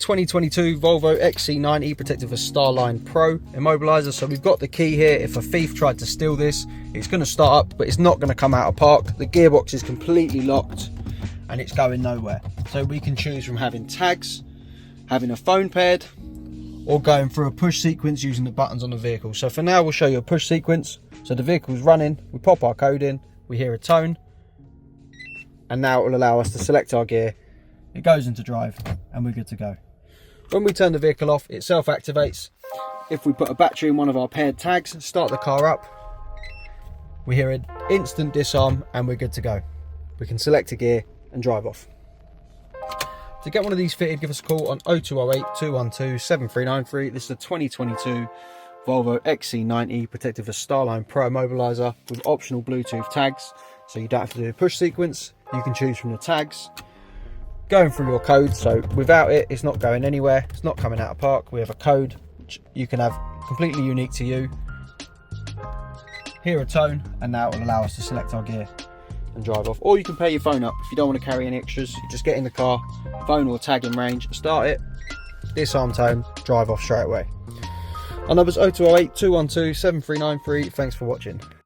2022 Volvo XC90 protected for StarLine Pro Immobiliser. So we've got the key here. If a thief tried to steal this, it's going to start up, but it's not going to come out of park. The gearbox is completely locked and it's going nowhere. So we can choose from having tags, having a phone paired, or going through a push sequence using the buttons on the vehicle. So for now, we'll show you a push sequence. So the vehicle's running, we pop our code in, we hear a tone, and now it will allow us to select our gear. It goes into drive and we're good to go. When we turn the vehicle off, it self-activates. If we put a battery in one of our paired tags, start the car up, we hear an instant disarm and we're good to go. We can select a gear and drive off. To get one of these fitted, give us a call on 0208 212 7393. This is a 2022 Volvo XC90 protected for StarLine Pro Immobiliser with optional Bluetooth tags, so you don't have to do a push sequence. You can choose from the tags, going through your code. So without it, it's not going anywhere, it's not coming out of park. We have a code which you can have completely unique to you, hear a tone, and now it will allow us to select our gear and drive off. Or you can pair your phone up if you don't want to carry any extras. You just get in the car, phone or tag in range, start it, disarm tone, drive off straight away. Our number's 0208 212 7393. Thanks for watching.